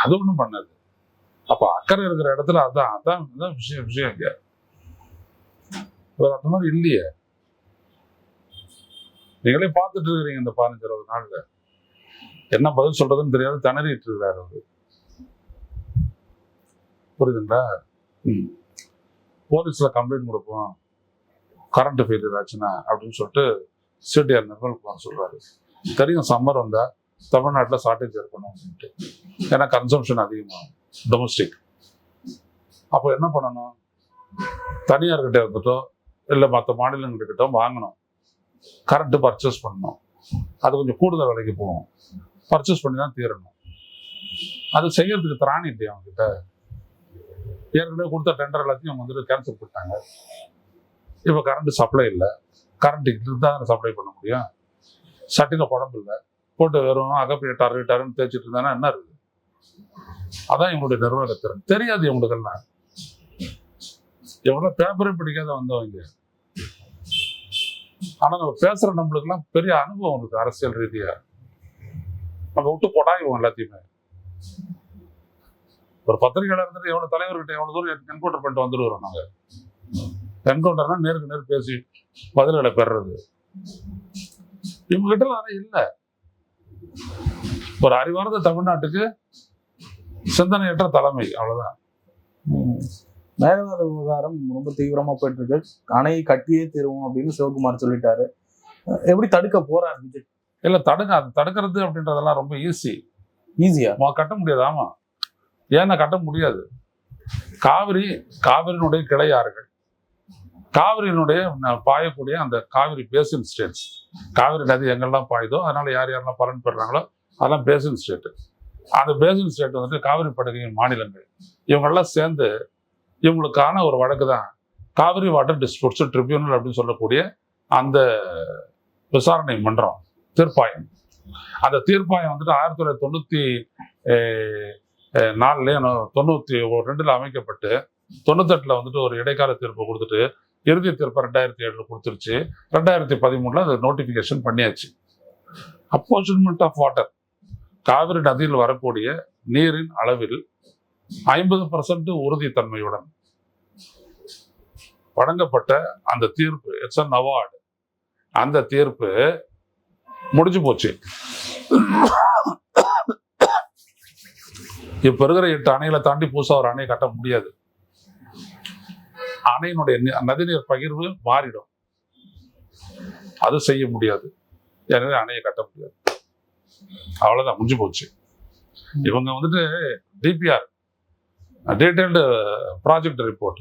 அது ஒண்ணும் பண்ணாது. அப்ப அக்கறை இருக்கிற இடத்துல அதான் அதான் விஷயம் இங்க. அந்த மாதிரி இல்லையே. நீங்களே பார்த்துட்டு இருக்கிறீங்க இந்த 15-20 நாள்ல என்ன பதில் சொல்றதுன்னு தெரியாது திணறிட்டு இருக்கிறாரு அவரு. புரியுதுங்களா? போலீஸ்ல கம்ப்ளைண்ட் கொடுப்போம் கரண்ட் ஃபெயிலியர் ஆச்சுன்னா அப்படின்னு சொல்லிட்டு சிடிஆர் நிர்மல்குமார் சொல்றாரு. தெரியும் சம்மர் வந்தா தமிழ்நாட்டில் ஷார்டேஜ் இருக்கணும் அப்படின்ட்டு. ஏன்னா கன்சம்ஷன் அதிகமாகும் டொமஸ்டிக். அப்போ என்ன பண்ணணும்? தனியார்கிட்ட இருந்துட்டோ இல்லை மற்ற மாநிலங்கள்கிட்ட வாங்கணும். கரண்ட்டு பர்ச்சேஸ் பண்ணணும். அது கொஞ்சம் கூடுதல் விலைக்கு போகும். பர்ச்சேஸ் பண்ணி தான் தீரணும். அது செய்யறதுக்கு திராணி இல்லையா அவங்க கிட்ட? ஏற்கனவே கொடுத்த டெண்டர் எல்லாத்தையும் அவங்க வந்துட்டு கேன்சல் பண்ணிட்டாங்க. இப்போ கரண்ட் சப்ளை இல்லை. கரண்ட் இருந்தால் சப்ளை பண்ண முடியும். சட்டியில் குழம்பு இல்லை, போட்டு வெறும் அகப்பைய டருன்னு தேய்ச்சிட்டு இருந்தானா என்ன இருக்குது? அதான் இவங்களுடைய நிர்வாகத்திறன். தெரியாது இவங்களுக்கெல்லாம். எவ்வளோ பேப்பரே பிடிக்காத வந்தவங்க. ஆனால் நம்ம பேசுகிற நம்மளுக்கெல்லாம் பெரிய அனுபவம் இருக்குது அரசியல் ரீதியாக. நம்ம விட்டு கொடாயுவோம் எல்லாத்தையுமே. ஒரு பத்திரிகையாளர் இருந்துட்டு எவ்வளோ தலைவர்கிட்ட எவ்வளோ தூரம் என்கவுண்டர் பண்ணிட்டு வந்துடுவோம் நாங்கள். என்கவுண்டர்னா நேருக்கு நேர் பேசி பதில்களை பெறுறது. இவங்க கிட்ட அதெல்லாம் இல்லை. ஒரு அறிவார்ந்த தமிழ்நாட்டுக்கு சிந்தனையற்ற தலைமை, அவ்வளவுதான். மேகதாது விவகாரம் ரொம்ப தீவிரமா போயிட்டு இருக்கு. அணையை கட்டியே தீருவோம் அப்படின்னு சிவகுமார் சொல்லிட்டாரு. எப்படி தடுக்க போறாரு விஜய்? இல்ல, தடுக்கிறது அப்படின்றதெல்லாம் ரொம்ப ஈஸியா கட்ட முடியாது. ஆமா, ஏன்னா கட்ட முடியாது. காவிரியினுடைய கிளை ஆறுகள், காவிரியினுடைய பாயக்கூடிய அந்த காவிரி பேசின் ஸ்டேட்ஸ், காவிரி நதி எங்கெல்லாம் பாயுதோ அதனால யாரெல்லாம் பலன் பெறுறாங்களோ அதெல்லாம் பேசின் ஸ்டேட்டு. அந்த பேசின் ஸ்டேட் வந்துட்டு காவிரி படுகையின் மாநிலங்கள். இவங்கெல்லாம் சேர்ந்து இவங்களுக்கான ஒரு வழக்கு தான் காவிரி வாட்டர் டிஸ்பியூட்ஸ் ட்ரிபியூனல் அப்படின்னு சொல்லக்கூடிய அந்த விசாரணை மன்றம், தீர்ப்பாயம். அந்த தீர்ப்பாயம் வந்துட்டு 1994 அமைக்கப்பட்டு 98 வந்துட்டு ஒரு இடைக்கால தீர்ப்பு கொடுத்துட்டு இறுதி தீர்ப்பை 2007 கொடுத்துருச்சு. 2013 அது நோட்டிபிகேஷன் பண்ணியாச்சு. அப்போர்ஷன்மெண்ட் ஆஃப் வாட்டர், காவிரி நதியில் வரக்கூடிய நீரின் அளவில் 50% உறுதித்தன்மையுடன் வழங்கப்பட்ட அந்த தீர்ப்பு, இட்ஸ் அன் அவார்டு. அந்த தீர்ப்பு முடிஞ்சு போச்சு. இப்ப இருக்கிற 8 அணைகளை தாண்டி புதுசா ஒரு அணை கட்ட முடியாது. அணையினுடைய நதிநீர் பகிர்வு மாறிடும். அது செய்ய முடியாது. எனவே அணையை கட்ட முடியாது. அவ்வளவுதான், முடிஞ்சு போச்சு. இவங்க வந்துட்டு டிபிஆர், டீடைல்டு ப்ராஜெக்ட் ரிப்போர்ட்,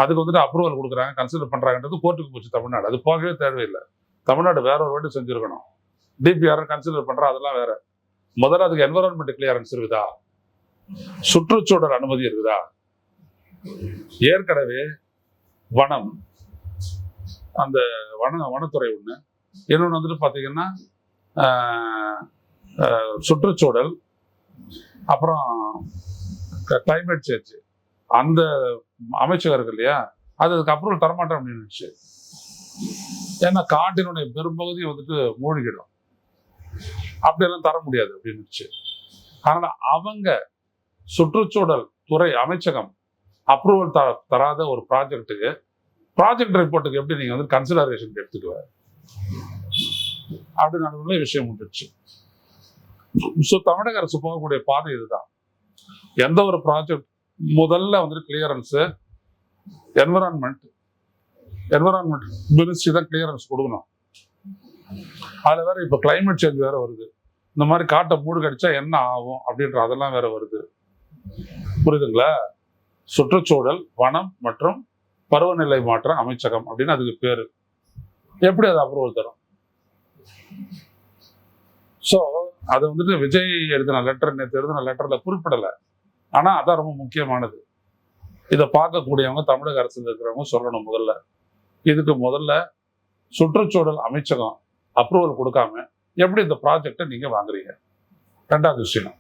அதுக்கு வந்துட்டு அப்ரூவல் கொடுக்குறாங்க, கன்சிடர் பண்றாங்கன்றது கோர்ட்டுக்கு போச்சு தமிழ்நாடு. அது போகவே தேவையில்லை. தமிழ்நாடு வேற ஒரு வாட்டி செஞ்சிருக்கணும். டிபிஆர் கன்சிடர் பண்ற அதெல்லாம் வேற. முதல்ல அதுக்கு என்வரான்மெண்ட் கிளியரன்ஸ் இருக்குதா, சுற்றுச்சூழல் அனுமதி இருக்குதா, ஏற்கனவே வனம், அந்த வனத்துறை ஒண்ணு, இன்னொன்று வந்துட்டு பாத்தீங்கன்னா சுற்றுச்சூழல், அப்புறம் கிளைமேட் சேஞ்ச், அந்த அமைச்சகம் இருக்கு இல்லையா, அதுக்கு அப்ரூவல் தரமாட்டேன் அப்படின்னு. ஏன்னா காட்டினுடைய பெரும்பகுதி வந்துட்டு மூழ்கிடும், அப்படியெல்லாம் தர முடியாது அப்படின்னு. அதனால அவங்க சுற்றுச்சூழல் துறை அமைச்சகம் அப்ரூவல் தராத ஒரு ப்ராஜெக்ட்டுக்கு ப்ராஜெக்ட் ரிப்போர்ட்டுக்கு எப்படி நீங்க வந்து கன்சிடரேஷன் எடுத்துக்குவ அப்படின்னு நடுவுல விஷயம் முடிச்சு. ஸோ தமிழக அரசு போகக்கூடிய பாதை இதுதான். எந்த ஒரு ப்ராஜெக்ட் முதல்ல வந்துட்டு கிளியரன்ஸ் என்விரான்மெண்ட் மினிஸ்ட்ரி தான் கிளியரன்ஸ் கொடுக்கணும். அதுல வேற இப்ப கிளைமேட் சேஞ்ச் வேற வருது. இந்த மாதிரி காட்டை மூடு கடிச்சா என்ன ஆகும் அப்படின்ற அதெல்லாம் வேற வருது. புரியுதுங்களா? சுற்றுச்சூழல், வனம் மற்றும் பருவநிலை மாற்ற அமைச்சகம் அப்படின்னு அதுக்கு பேரு. எப்படி அது அப்ரூவல் தரும்? ஸோ அது வந்துட்டு விஜய் எழுதின லெட்டர், நேற்று எழுதின லெட்டர்ல குறிப்பிடலை. ஆனா அதான் ரொம்ப முக்கியமானது. இதை பார்க்கக்கூடியவங்க தமிழக அரசுல இருக்கிறவங்க சொல்லணும். இதுக்கு முதல்ல சுற்றுச்சூழல் அமைச்சகம் அப்ரூவல் கொடுக்காம எப்படி இந்த ப்ராஜெக்டை நீங்க வாங்குறீங்க? ரெண்டாவது விஷயம்,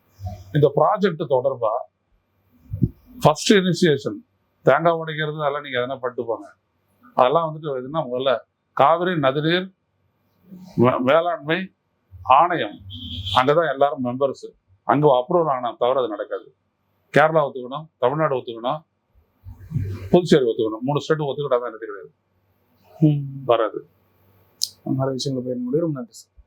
இந்த ப்ராஜெக்ட் தொடர்பா ஃபர்ஸ்ட் இனிஷியேஷன் தேங்காய் உடைக்கிறது அதெல்லாம் நீங்க எதனா பட்டுப்பாங்க. அதெல்லாம் வந்துட்டு எதுனா முதல்ல காவிரி நதிநீர் மேலாண்மை ஆணையம், அங்கதான் எல்லாரும் மெம்பர்ஸ், அங்க அப்ரூவல் ஆனா தவிர அது நடக்காது. கேரளா ஒத்துக்கணும், தமிழ்நாடு ஒத்துக்கணும், புதுச்சேரி ஒத்துக்கணும். 3 ஸ்டேட் ஒத்துக்கிட்டாதான் கிடையாது, வராது. நிறைய விஷயங்கள் பேர் முடியும். நன்றி சார்.